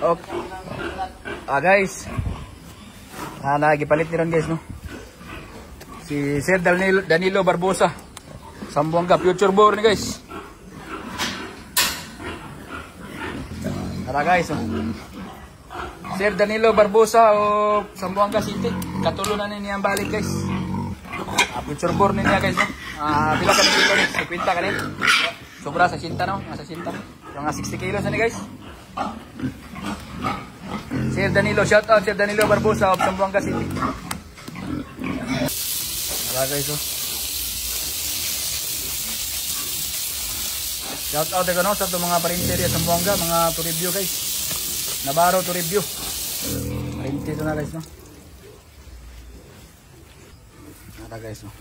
Okay. Guys. Nagipalit ni ron guys, no? Si Sir Danilo Barbosa. Sambuanga, future born guys. Tara guys, oh. Sir Danilo Barbosa o Sambuanga City. Katulunan niya ang balik guys. Future born niya guys, no? Pila ka kilo ni? 50 ka ni? Sobra sa sinta, no? Nasa sinta. Mga 60 kilos na ni guys. Sir Danilo, shout out Sir Danilo Barbosa of Sambuanga City. Tara guys, oh. Shout out ako, no, sa mga parinteria Sambuanga, mga to review guys. Navarro to review. Parinte ito na guys, no. Tara guys, no.